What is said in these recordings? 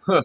Huh.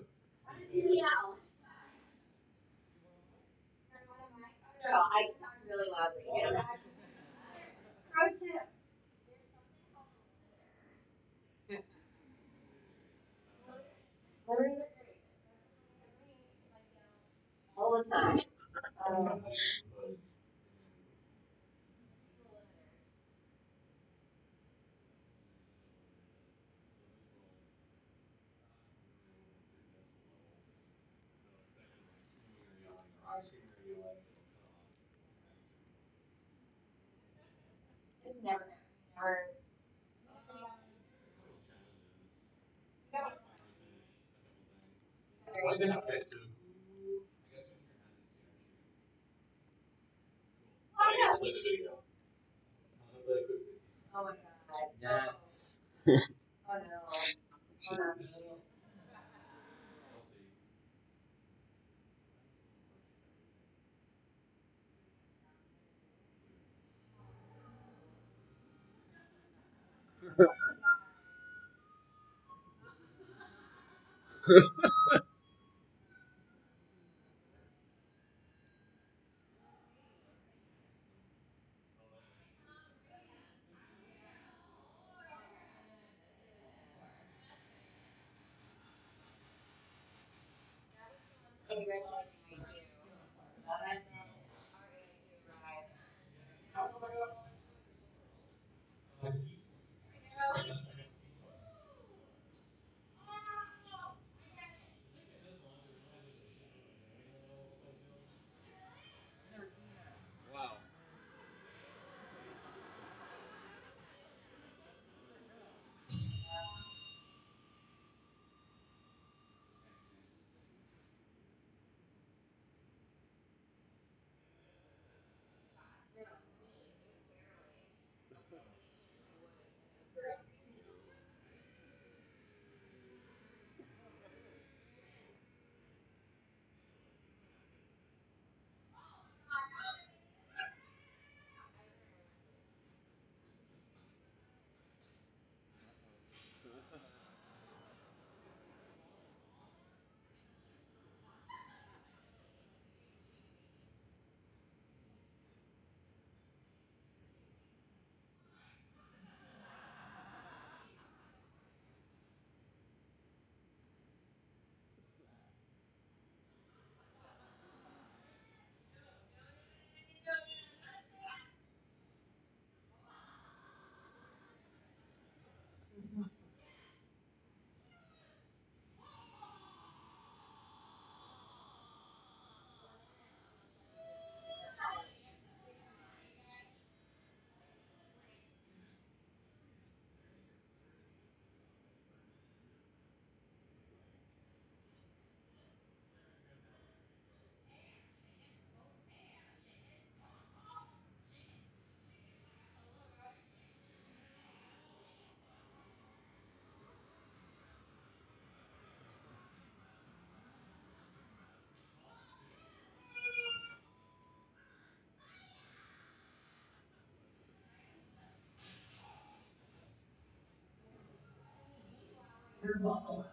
Oops.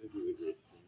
This is a great stream.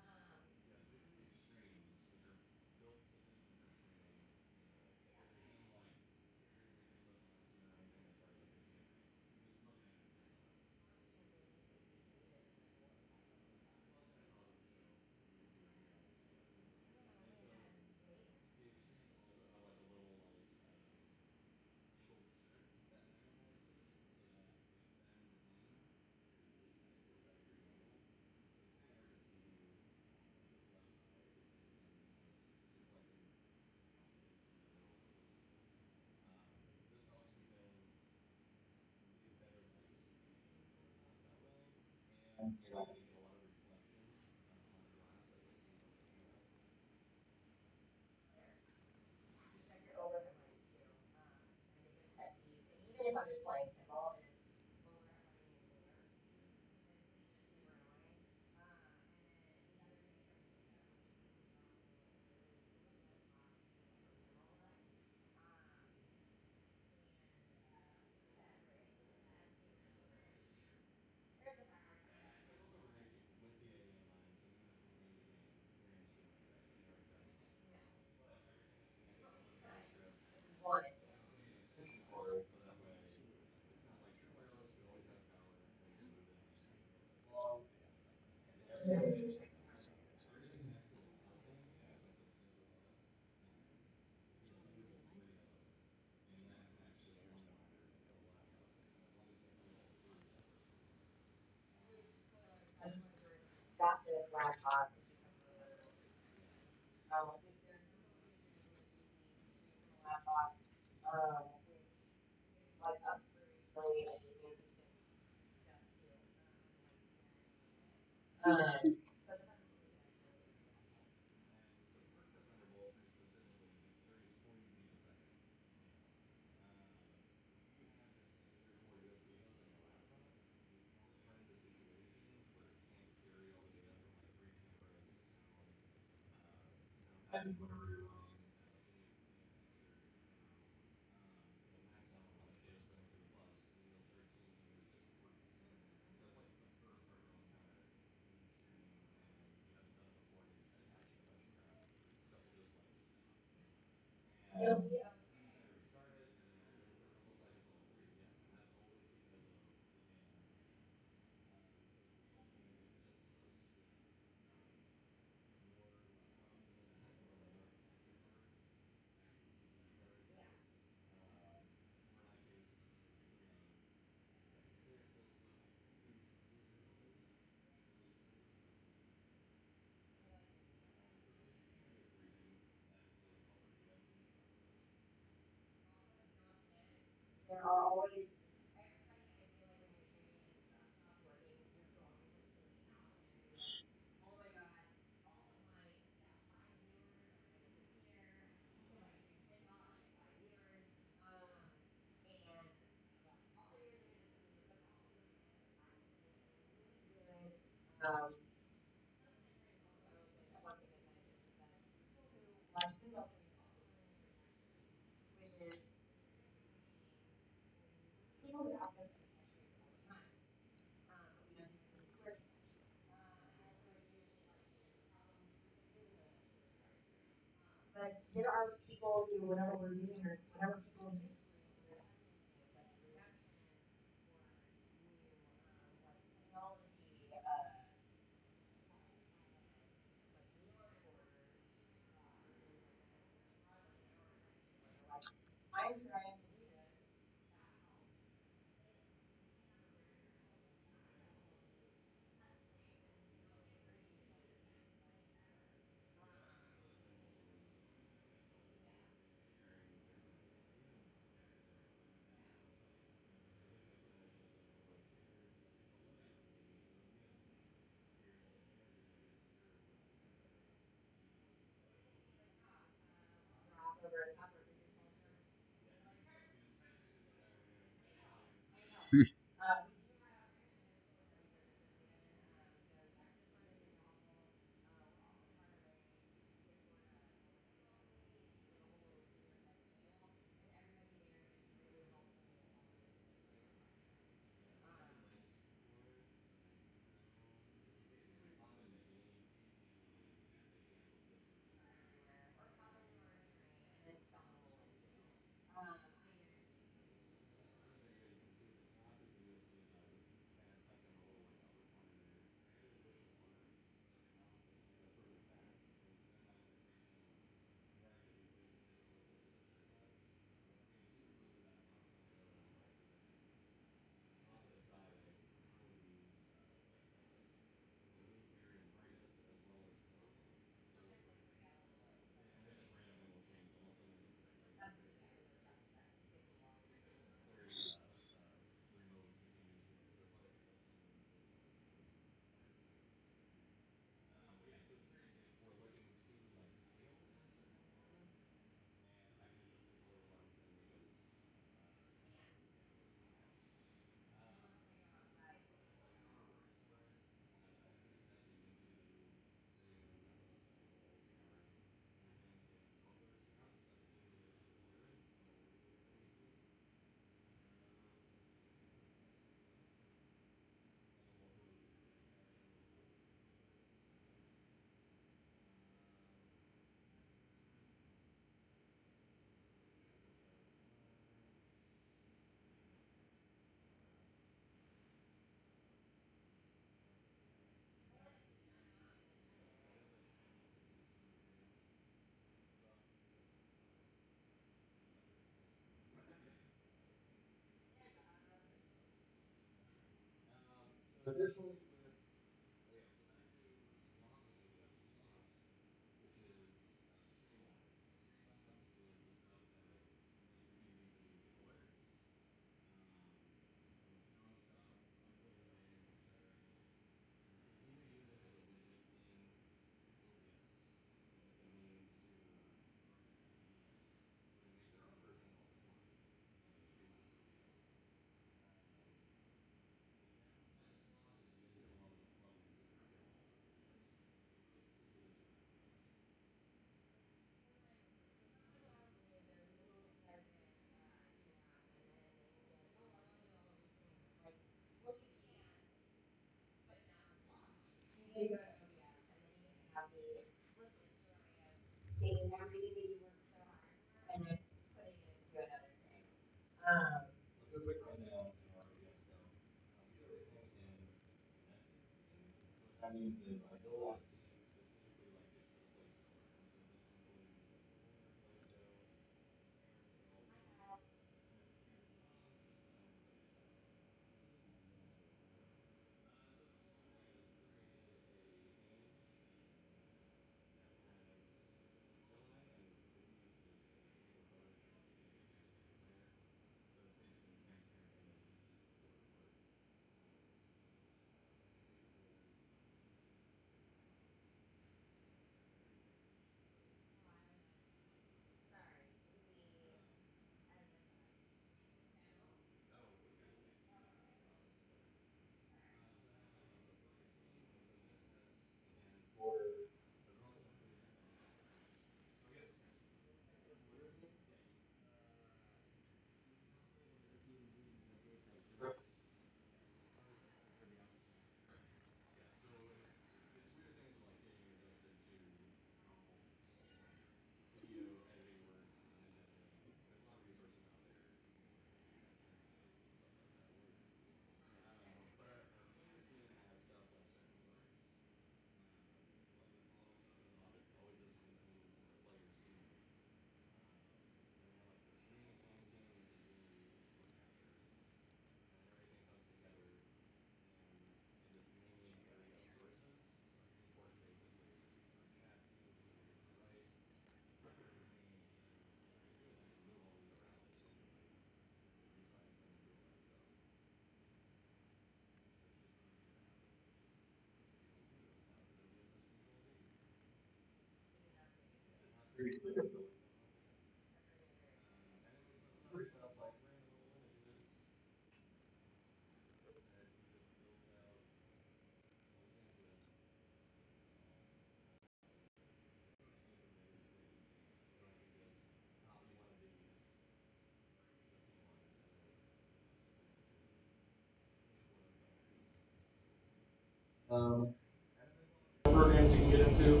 Programs you can get into.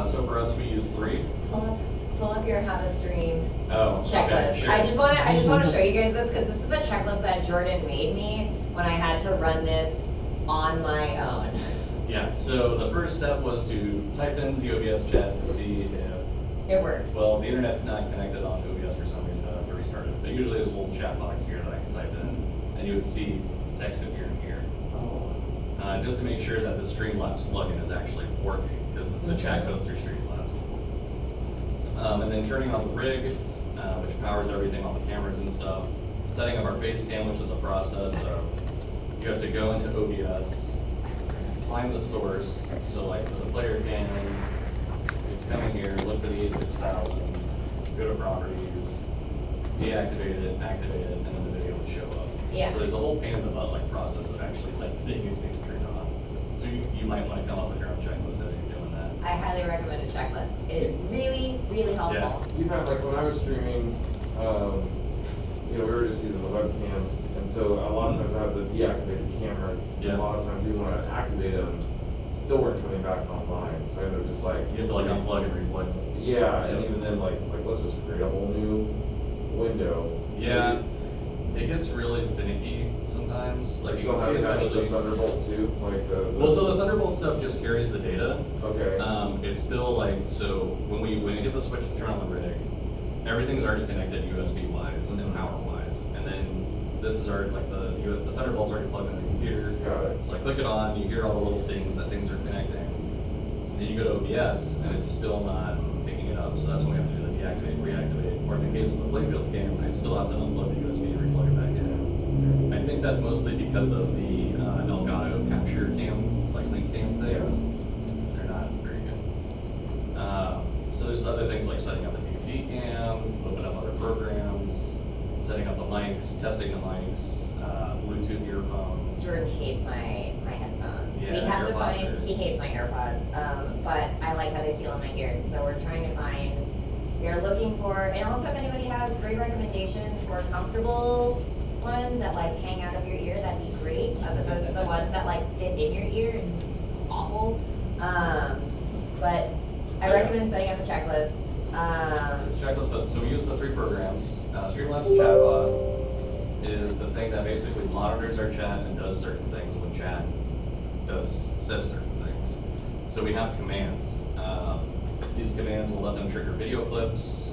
So for us, we use 3. Pull up your how to stream checklist. Okay, sure. I just want to show you guys this because this is a checklist that Jordan made me when I had to run this on my own. Yeah. So the first step was to type in the OBS chat to see if it works. Well, the internet's not connected on OBS for some reason. I have to restart it. But usually there's a little chat box here that I can type in, and you would see text appear in here. Just to make sure that the Streamlabs plugin is actually working, because the chat goes through Streamlabs. And then turning on the rig, which powers everything on the cameras and stuff. Setting up our face cam, which is a process of, you have to go into OBS, find the source. So like for the player cam, it's coming here, look for the A6000, go to properties, deactivate it, activate it, and then the video would show up. Yeah. So there's a whole pain in the butt like process of actually like getting these things turned on. So you might want to come up with your own checklist as you're doing that. I highly recommend a checklist. It is really, really helpful. Yeah. You have, like, when I was streaming, we were just using the webcams, and so a lot of times I have the deactivated cameras. Yeah. And a lot of times you want to activate them, still weren't coming back online. So I ended up just like You have to like unplug and replug. Yeah, and even then, like, it's like, let's just create a whole new window. Yeah. It gets really finicky sometimes. Like you can see, especially the Thunderbolt too, like well, so the Thunderbolt stuff just carries the data. Okay. It's still like, so when you get the switch to turn on the rig, everything's already connected USB wise and power wise, and then this is already like the Thunderbolt's already plugged into the computer. Got it. So I click it on, you hear all the little things that things are connecting. Then you go to OBS and it's still not picking it up, so that's when we have to do the deactivate, reactivate. Or in the case of the playfield cam, I still have to unplug the USB and replug it back in. I think that's mostly because of the Elgato capture cam, like link cam things. Yeah. They're not very good. So there's other things like setting up a DV cam, open up other programs, setting up the mics, testing the mics, Bluetooth earphones. Jordan hates my headphones. Yeah, We have to AirPods find, he hates my AirPods, but I like how they feel in my ears. So we're trying to find, we're looking for, and also if anybody has great recommendations for comfortable ones that like hang out of your ear, that'd be great, as opposed to the ones that like fit in your ear and Streamlabs chatbot is the thing that basically monitors our chat and does certain things when chat says certain things. So we have commands. These commands will let them trigger video clips.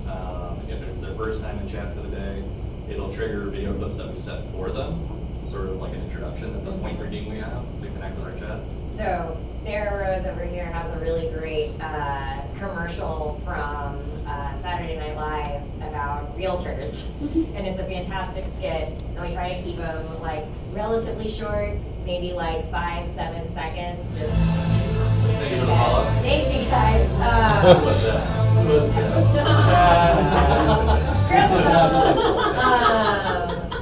If it's their first time in chat for the day, it'll trigger video clips that we set for them, sort of like an introduction. That's a point reading we have to connect with our chat. So Sarah Rose over here has a really great commercial from Saturday Night Live about realtors, and it's a fantastic skit. And we try to keep them like relatively short, maybe like 5-7 seconds. Just Thank you for the follow-up. thanks, you guys. Who was that? Who was that?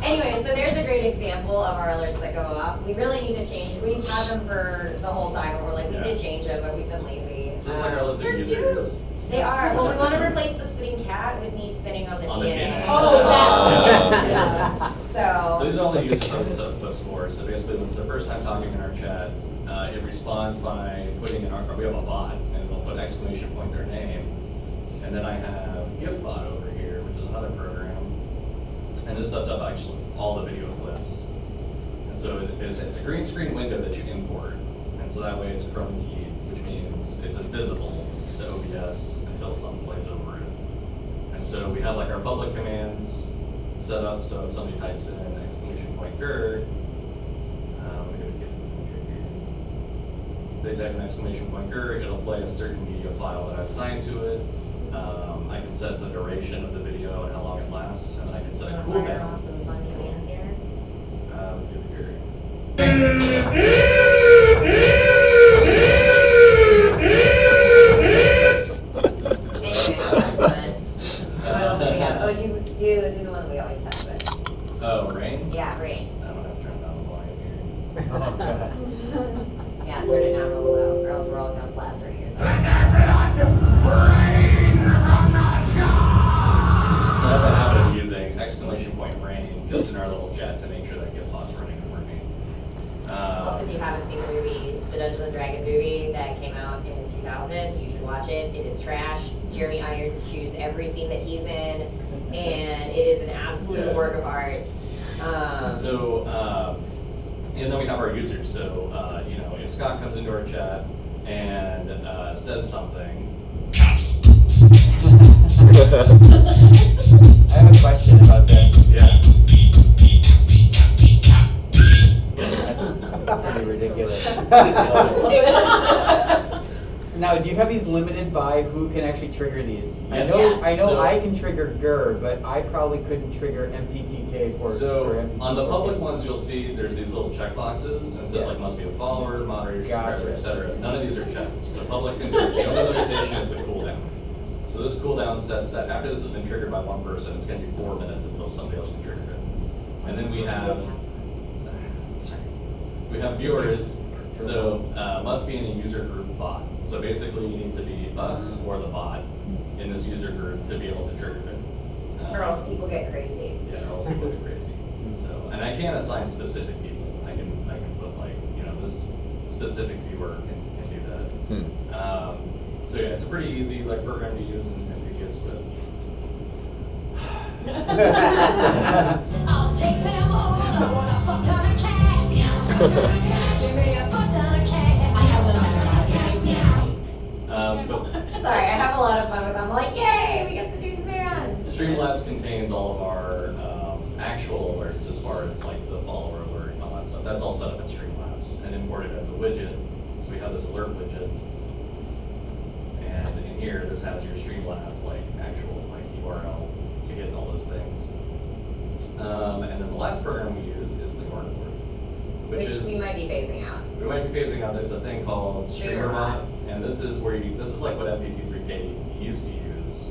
Anyway, so there's a great example of our alerts that go off. We really need to change. We've had them for the whole time, and we're like, we did change them, but we've been lazy. So it's like our list of They're users. cute. They are. Well, we want to replace the spitting cat with me spitting on the On the TNA. TNA. Oh, yeah. yeah. So these are all the users that we set posts for. So basically, when it's the first time talking in our chat, it responds by putting in we have a bot, and it'll put exclamation point their name. And then I have GIFbot over here, which is another program. And this sets up actually all the video clips. And so it's a green screen window that you import. And so that way it's Chrome keyed, which means it's invisible to OBS until someone plays over it. And so we have like our public commands set up, so if somebody types in exclamation point GER, if they type an exclamation point GER, it'll play a certain media file that I assigned to it. I can set the duration of the video and how long it lasts, and I can set a cooldown. Fire off some fun commands here. Anyway, that's fun. What else do we have? Oh, do the one that we always touch with. Oh, rain? Yeah, rain. I don't have to turn down the volume here. Yeah, turn it down real low, or else we're all gonna blast our ears out. So I have a habit of using exclamation point rain just in our little chat to make sure that GIFbot's running and working. Also, if you haven't seen the movie, the Dungeons and Dragons movie that came out in 2000, you should watch it. It is trash. Jeremy Irons chews every scene that he's in, and it is an absolute work of art. And then we have our users. So, if Scott comes into our chat and says something. I have a question about that. Yeah. That's pretty ridiculous. Now, do you have these limited by who can actually trigger these? Yes. I know So- I can trigger GER, but I probably couldn't trigger MPTK for MPTK. On the public ones, you'll see there's these little checkboxes, and it says like must be a follower, moderator, subscriber, etc. None of these are checked. So public can do it. The only limitation is the cooldown. So this cooldown sets that after this has been triggered by one person, it's going to be 4 minutes until somebody else can trigger it. And then we have viewers. So must be in a user group bot. So basically, you need to be us or the bot in this user group to be able to trigger it. Or else people get crazy. Yeah, or else people get crazy. So, and I can't assign specific people. I can put like, this specific viewer can do that. So yeah, it's a pretty easy program to use and do gives with. I'll take them all. I want a fuck ton of cash. Give me a fuck ton of cash. Sorry, I have a lot of fun with them. I'm like, yay, we get to do commands. Streamlabs contains all of our actual alerts as far as like the follower alert and all that stuff. That's all set up in Streamlabs and imported as a widget. So we have this alert widget. And in here, this has your Streamlabs actual URL to get all those things. And then the last program we use is the Horn board, Which we might be phasing out. We might be phasing out. There's a thing called Streamerbot, and this is this is like what MP23K used to use,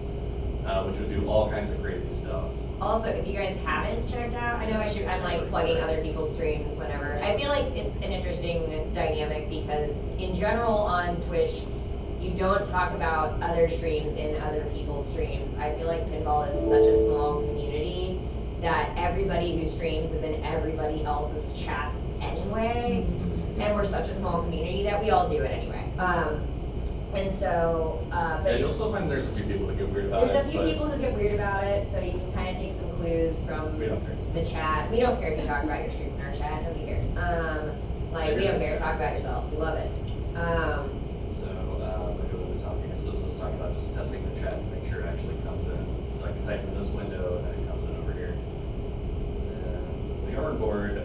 which would do all kinds of crazy stuff. Also, if you guys haven't checked out, I know I'm like plugging other people's streams whenever. I feel like it's an interesting dynamic because in general on Twitch, you don't talk about other streams in other people's streams. I feel like Pinball is such a small community that everybody who streams is in everybody else's chats anyway. And we're such a small community that we all do it anyway. And so, Yeah, but you'll still find there's a few people that get weird about it. there's a few but people who get weird about it, so you can kind of take some clues from We don't care. the chat. We don't care if you talk about your streaks in our chat, nobody cares. Like, we don't care, talk about yourself, we love it. So, I go to the top here. So this is talking about just testing the chat to make sure it actually comes in. So I can type in this window and then it comes in over here. And the yard board,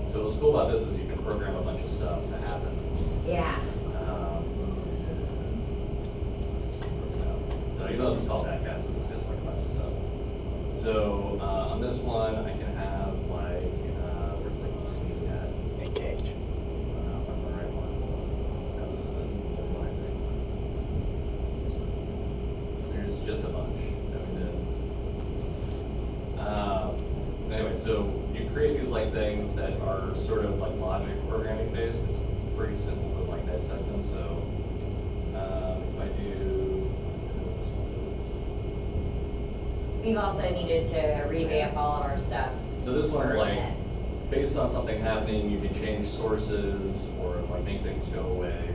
so what's cool about this is you can program a bunch of stuff to happen. Yeah. So even though this is called Dadcast, this is just like a bunch of stuff. So on this one, I can have like, where's like screen at? Hey, Cage. I'm on the right one. No, this is the one, I think. There's just a bunch that we did. Anyway, so you create these like things that are sort of like logic programming based. It's pretty simple to like dissect them. So if I do, this one is. We've also needed to revamp all of our stuff. So this one's for like, it. based on something happening, you can change sources or like make things go away.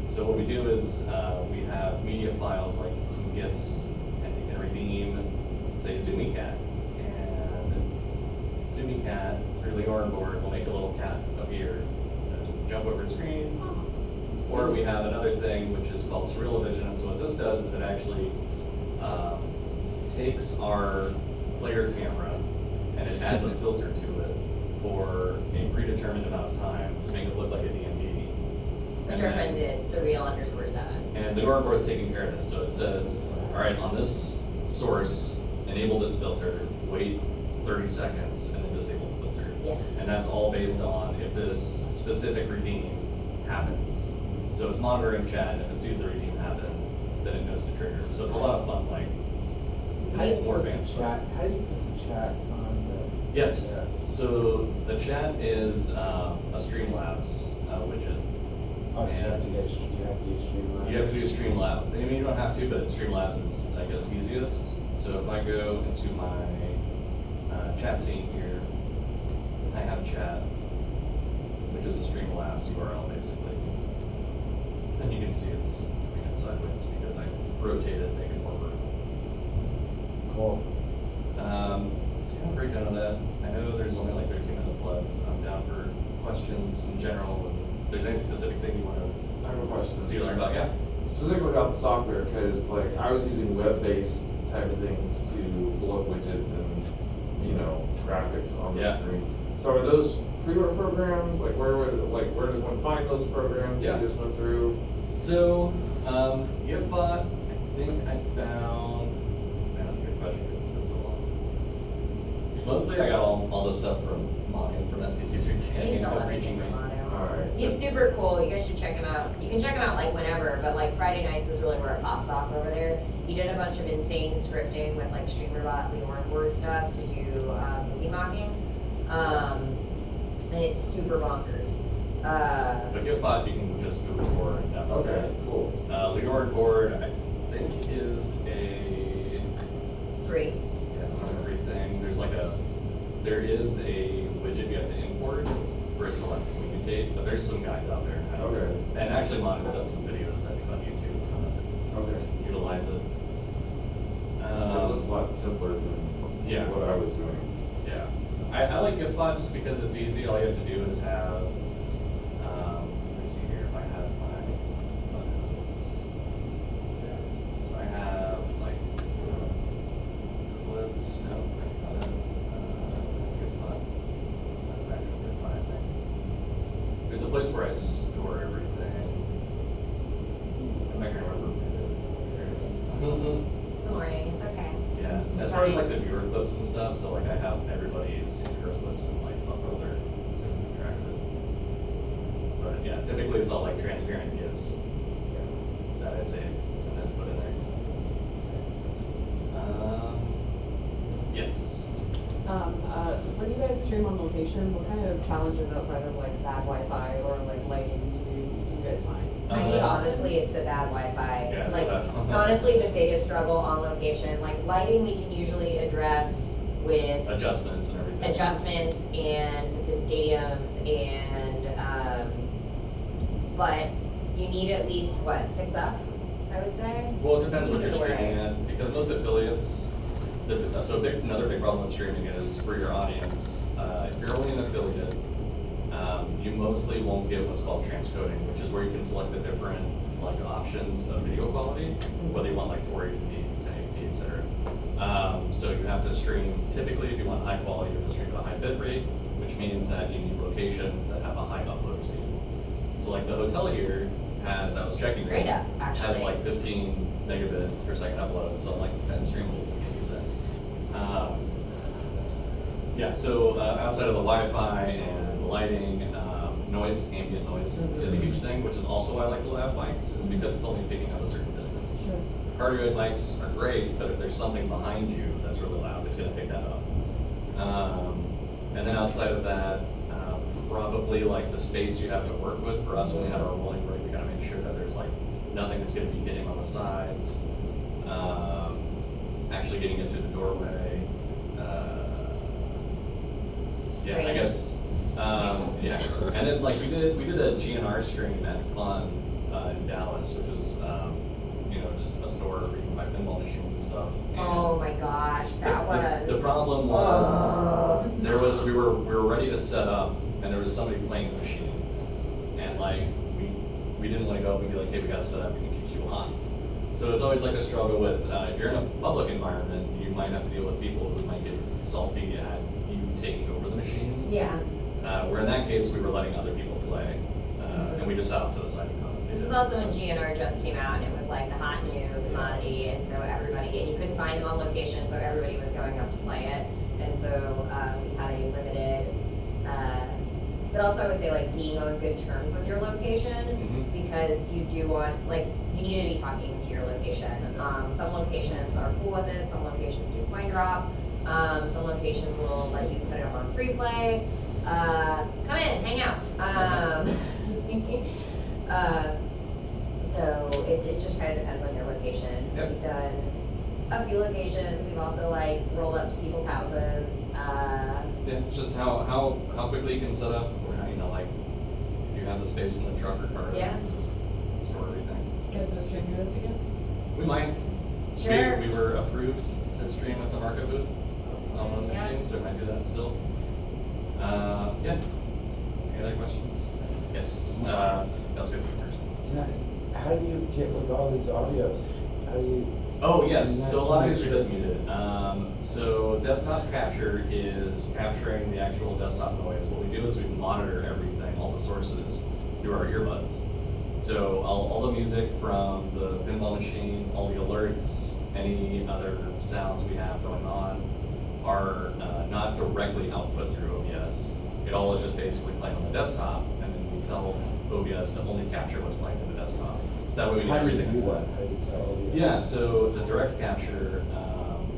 So what we do is we have media files like some GIFs, and you can redeem, say, Zoomy Cat. And Zoomy Cat through the OR board will make a little cat appear, jump over screen. Or we have another thing which is called Surulovision. And so what this does is it actually takes our player camera and it adds a filter to it for a predetermined amount of time to make it look like a D&D. Which our friend did, surreal_7. And the OR board is taking care of this. So it says, all right, on this source, enable this filter, wait 30 seconds, and then disable the filter. Yes. And that's all based on if this specific redeem happens. So it's monitoring chat, and if it sees the redeem happen, then it knows to trigger. So it's a lot of fun, like, How do you it's more put the advanced. chat? How do you put the chat on the? Yes, Yeah. so the chat is a Streamlabs widget. Oh, so you have to use Streamlabs? You have to do Streamlabs. I mean, you don't have to, but Streamlabs is, I guess, easiest. So if I go into my chat scene here, I have chat, which is a Streamlabs URL basically. And you can see it's moving it sideways because I rotate it, make it more vertical. Cool. It's kind of breakdown of that. I know there's only like 13 minutes left. I'm down for questions in general. And if there's any specific thing you want I have a question. to see or learn about, yeah? Specifically about the software, because like I was using web-based type of things to blow up widgets and, you know, graphics on the Yeah. screen. So are those freeware programs? Like where does one find those programs Yeah. you just went through? So, GiftBot, I think I found, man, that's a good question because it's been so long. Mostly I got all this stuff from Manu from MPT3K. We stole teaching everything me. from Mono. Alright. He's super cool, you guys should check him out. You can check him out like whenever, but like Friday nights is really where it pops off over there. He did a bunch of insane scripting with like Streamlabs, Leon board stuff to do movie mocking. And it's super bonkers. But GiftBot, you can just move it forward and down. Okay, cool. Leonard board, I think is a, Free. yeah, it's not a free thing. There is a widget you have to import for it to like communicate, but there's some guides out there. on how to use Okay. it. And actually Manu's done some videos, I think, on YouTube on Okay. utilize it. It was a lot simpler than yeah. what I was doing. Yeah, I like GiftBot just because it's easy. All you have to do is have, let me see here if I have my buttons. Yeah. So I have like clips. No, that's not it. GiftBot. That's actually GiftBot, I think. There's a place where I store everything. I'm not gonna remember what it is. It's the morning, it's okay. Yeah, as far as like the viewer clips and stuff, so like I have everybody's intro clips in like a folder, so I can keep track of it. But yeah, typically it's all like transparent GIFs that I save and then put in there. Yes. When you guys stream on location, what kind of challenges outside of like bad Wi-Fi or like lighting do you guys find? I mean, honestly, it's the bad Wi-Fi. Yeah, it's Like, bad. honestly, the biggest struggle on location, like lighting, we can usually address with Adjustments and everything. adjustments and within stadiums and, but you need at least, what, 6 up, I would say? Well, it depends what you're Either way. streaming at, because most affiliates, another big problem with streaming is for your audience, if you're only an affiliate, you mostly won't get what's called transcoding, which is where you can select the different like options of video quality, whether you want like 480p, 1080p, etc. So you have to stream, typically if you want high quality, you have to stream at a high bit rate, which means that you need locations that have a high upload speed. So like the hotel here has, I was checking, Great up, has actually. like 15 megabit per second upload, so like that Streamlabs can use that. Yeah, so outside of the Wi-Fi and the lighting, noise, ambient noise is a huge thing, which is also why I like the lav mics, is because it's only picking up a certain distance. Sure. Cardioid mics are great, but if there's something behind you that's really loud, it's gonna pick that up. And then outside of that, probably like the space you have to work with. For us, when we have our rolling rig, we gotta make sure that there's like nothing that's gonna be hitting on the sides, actually getting it through the doorway. Yeah, I Great. guess, yeah. And then like we did a GNR stream at Fun in Dallas, which was, just a store where you can buy pinball machines and stuff. And Oh my gosh, that was. the problem was, we were ready to set up, and there was somebody playing the machine, and like we didn't want to go up and be like, hey, we gotta set up, we can kick you off. So it's always like a struggle with if you're in a public environment, you might have to deal with people who might get salty at you taking over the machine. Yeah. Where in that case, we were letting other people play, and we just sat off to the side and commented. This is also when GNR just came out, and it was like the hot new commodity, and so everybody, and you couldn't find them on location, so everybody was going up to play it, and so we had a limited, but also I would say like being on good terms with your location, because you do want, like, you need to be talking to your location. Some locations are cool with it, some locations do coin drop, some locations will let you put it on free play. Come in, hang out. So it just kind of depends on your location. Yep. We've done a few locations. We've also like rolled up to people's houses. Yeah, it's just how quickly you can set up, or how, like, if you have the space in the truck or car. Yeah. Store everything. You guys gonna stream here this weekend? We might. Sure. We were approved to stream at the market booth on one of the Yeah. machines, so we might do that still. Yeah. Any other questions? Yes. That was good first. How do you get with all these audios? How do you? Oh, yes, so a lot of these are just muted. So desktop capture is capturing the actual desktop noise. What we do is we monitor everything, all the sources, through our earbuds. So all the music from the pinball machine, all the alerts, any other sounds we have going on are not directly output through OBS. It all is just basically playing on the desktop, and then we tell OBS to only capture what's playing to the desktop. So that way we get How do you everything. do that? How do you tell? Yeah, so the direct capture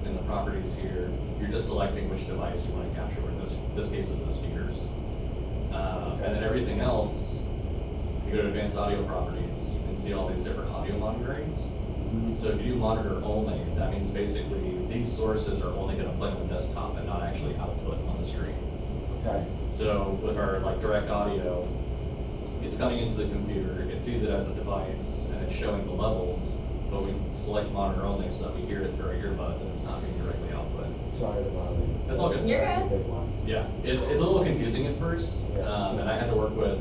in the properties here, you're just selecting which device you want to capture. In this case is the speakers. And then everything else, you go to advanced audio properties, you can see all these different audio monitorings. So if you do monitor only, that means basically these sources are only going to play on the desktop and not actually output on the screen. Okay. So with our direct audio, it's coming into the computer, it sees it as a device, and it's showing the levels, but we select monitor only so that we hear it through our earbuds and it's not being directly output. Sorry to bother you. That's all good. You're That's good. a big one. Yeah, it's a little confusing at first, Yeah. and I had to work with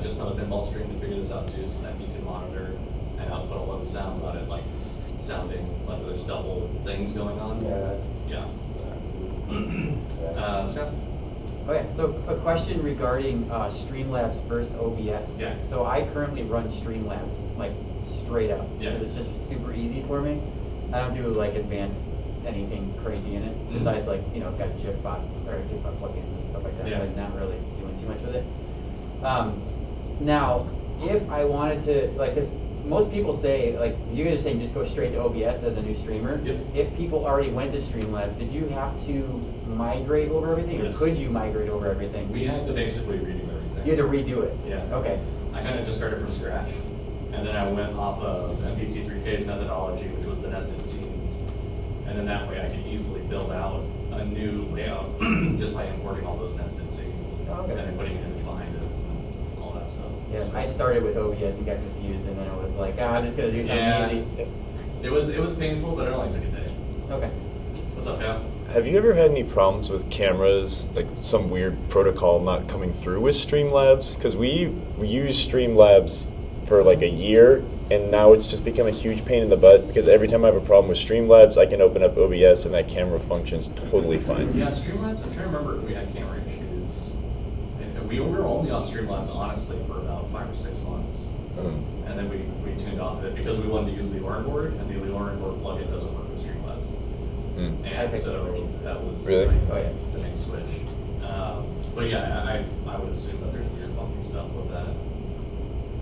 just another pinball stream to figure this out too, so that he could monitor and output all of the sounds on it, like sounding like there's double things going on. Yeah. Yeah. Scott? Okay, so a question regarding Streamlabs versus OBS. Yeah. So I currently run Streamlabs like straight up. Yeah. Because it's just super easy for me. I don't do like advanced anything crazy in it. Mhm. Besides like, got GIFbot or GIFbot plugins and stuff like that. Yeah. But not really doing too much with it. Now, if I wanted to, like, cause most people say, like, you guys are saying just go straight to OBS as a new streamer. Yep. If people already went to Streamlabs, did you have to migrate over everything? Yes. Or could you migrate over everything? We had to basically redo everything. You had to redo it? Yeah. Okay. I kind of just started from scratch, and then I went off of MPT3K's methodology, which was the nested scenes, and then that way I could easily build out a new layout just by importing all those nested scenes, Okay. and then putting an image behind it, and all that stuff. Yeah, I started with OBS and got confused, and then I was like, I'm just gonna do something Yeah. easy. It was painful, but it only took a day. Okay. What's up, Cal? Have you ever had any problems with cameras, like some weird protocol not coming through with Streamlabs? Because we used Streamlabs for like a year, and now it's just become a huge pain in the butt because every time I have a problem with Streamlabs, I can open up OBS and that camera functions totally fine. Yeah, Streamlabs, I'm trying to remember if we had camera issues. And we were only on Streamlabs, honestly, for about 5 or 6 months. And then we tuned off of it because we wanted to use the Orange board, and the Orange board plugin doesn't work with Streamlabs. I And picked so the that was Really? like, Oh, yeah. the main switch. But yeah, I would assume that there's weird funky stuff with that.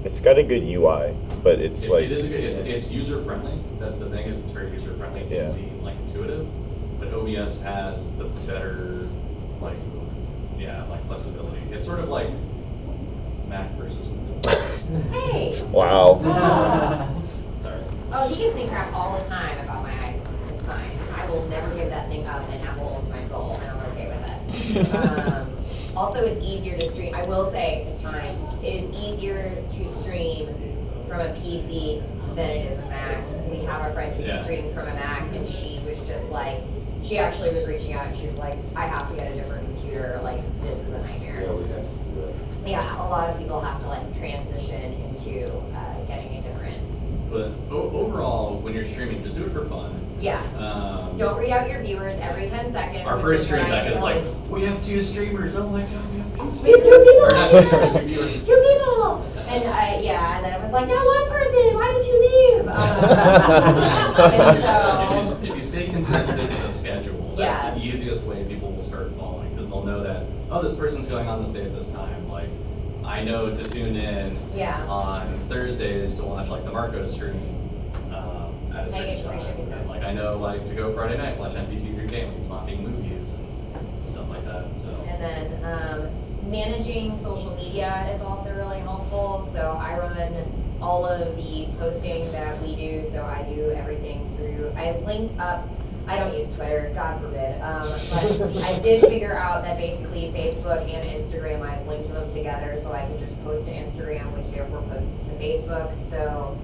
It's got a good UI, but it's like It is a good, it's user friendly. That's the thing, is it's very user friendly and Yeah. easy, like intuitive. But OBS has the better, like, like flexibility. It's sort of like Mac versus Windows. Hey! wow. Sorry. Oh, he gives me crap all the time about my iPhone. It's fine. I will never give that thing up, and Apple owns my soul, and I'm okay with it. Also, it's easier to stream. I will say, it's fine. It is easier to stream from a PC than it is a Mac. We have a friend who Yeah. streamed from a Mac, and she was just like, she actually was reaching out, and she was like, I have to get a different computer. Like, this is a nightmare. Yeah, we have to do it. Yeah, a lot of people have to like transition into getting a different. But overall, when you're streaming, just do it for fun. Yeah. Don't read out your viewers every 10 seconds. Our which first is what stream I back is always- like, we have 2 streamers. Oh my god, we have 2 streamers. We have 2 people. Or not 2 streamers, 2 viewers. 2 people. And and then it was like, no, 1 person. Why did you leave? And so, If you stay consistent with the schedule, that's Yes. the easiest way people will start following, because they'll know that, oh, this person's going on this day at this time. Like, I know to tune in Yeah. on Thursdays to watch like the Marco stream at a Hey, certain it's appreciated. time. And like I know like to go Friday night watch MP3K when he's mocking movies and stuff like that. So and then managing social media is also really helpful. So I run all of the posting that we do. So I do everything through, I've linked up, I don't use Twitter, God forbid, but I did figure out that basically Facebook and Instagram, I've linked them together so I can just post to Instagram, which therefore posts to Facebook. So,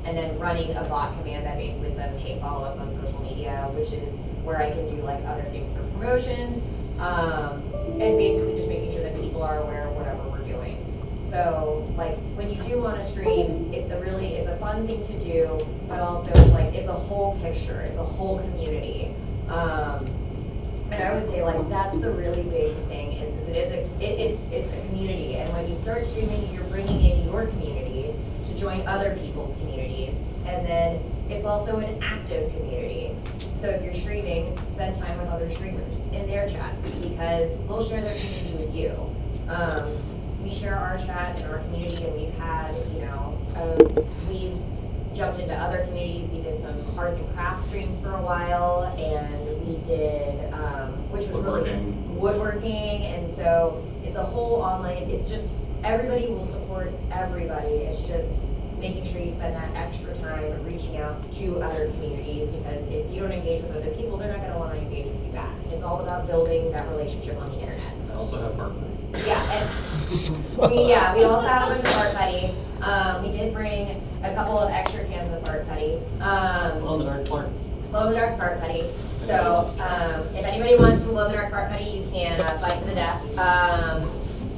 and then running a bot command that basically says, hey, follow us on social media, which is where I can do like other things for promotions, and basically just making sure that people are aware of whatever we're doing. So, like, when you do want to stream, it's a fun thing to do, but also, like, it's a whole picture, it's a whole community. And I would say, like, that's the really big thing, is it's a community, and when you start streaming, you're bringing in your community to join other people's communities, and then it's also an active community. So if you're streaming, spend time with other streamers in their chats, because they'll share their community with you. We share our chat in our community, and we've had, we've jumped into other communities. We did some arts and crafts streams for a while, and we did, which was really woodworking, and so it's a whole online, it's just, everybody will support everybody. It's just making sure you spend that extra time reaching out to other communities, because if you don't engage with other people, they're not gonna wanna engage with you back. It's all about building that relationship on the internet. I also have fart. Yeah, and we also have a bunch of fart putty. We did bring a couple of extra cans of fart putty. Glow in the dark fart. Glow in the dark fart putty. So, if anybody wants some glow in the dark fart putty, you can bite to the death.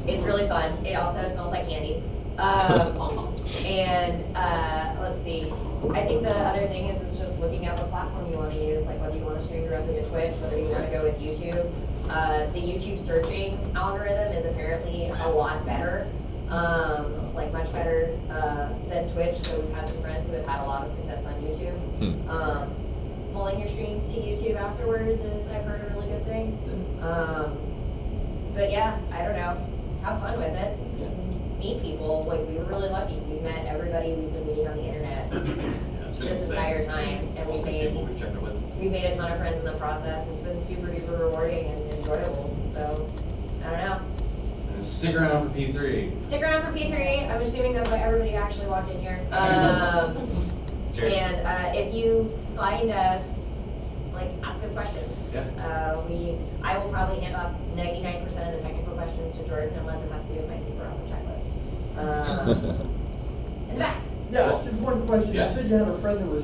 It's really fun. It also smells like candy. And let's see. I think the other thing is just looking at what platform you want to use, like whether you want to stream directly to Twitch, whether you want to go with YouTube. The YouTube searching algorithm is apparently a lot better, like much better than Twitch. So we've had some friends who have had a lot of success on YouTube. Pulling your streams to YouTube afterwards is, I've heard, a really good thing. But yeah, I don't know. Have fun with it. Meet people. Like, we were really lucky. We met everybody we've been meeting on the internet It's been this insane. entire time, and All these people we've checked it with. we've made a ton of friends in the process. It's been super duper rewarding and enjoyable. So I don't know. And stick around for P3. Stick around for P3. I'm assuming that everybody actually walked in here. Cheers. And if you find us, like, ask us questions. Yeah. I will probably hand off 99% of the technical questions to Jordan, unless it has to do with my super awesome checklist. In the back. Yeah, just one question. Yeah. You said you had a friend that was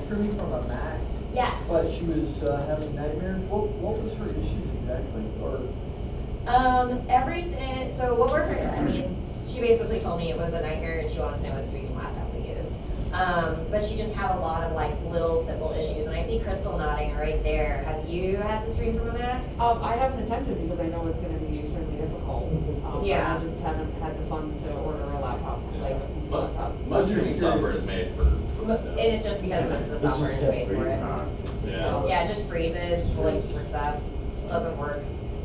streaming from a Mac, Yes. but she was having nightmares. What was her issues exactly? Or Everything, so what were her, I mean, she basically told me it was a nightmare and she wanted to know what streaming laptop we used. But she just had a lot of like little simple issues, and I see Crystal nodding right there. Have you had to stream from a Mac? I haven't attempted because I know it's gonna be extremely difficult. Yeah. I just haven't had the funds to order a laptop, like a PC But laptop. most streaming software is made for Windows. It is just because most of the software is made for it. Yeah. Yeah, it just freezes, like freaks up, doesn't work.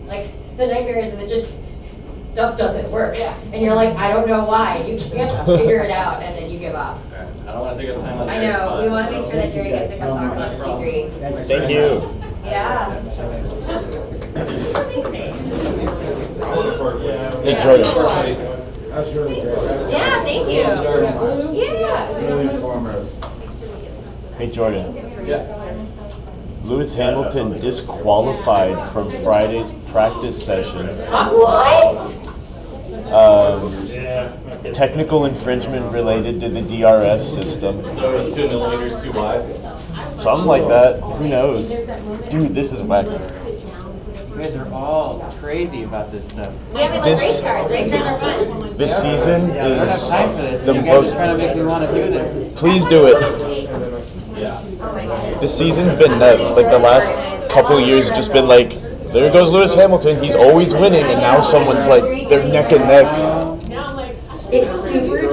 Like, the nightmare is that just, stuff doesn't work. Yeah. And you're like, I don't know why, you can't figure it out, and then you give up. Okay. I don't wanna take up time on I Jerry's know, we time, wanna so- make sure that Jerry gets to come talk about the degree. Thank you. Yeah. Hey, Jordan. That's really great. Yeah, thank you. Yeah. Really informative. Hey, Jordan. Yeah. Lewis Hamilton disqualified from Friday's practice session. What? Technical infringement related to the DRS system. So it was 2 millimeters too wide? Something like that. Who knows? Dude, this is whack. You guys are all crazy about this stuff. Yeah, we like This- race cars. Race cars are fun. This season I don't have is time for this. the You guys most. are trying to make me want to do this. Please do it. Yeah. Oh my goodness. This season's been nuts. Like the last couple years, have just been like, there goes Lewis Hamilton. He's always winning, and now someone's like, they're neck and neck. It's super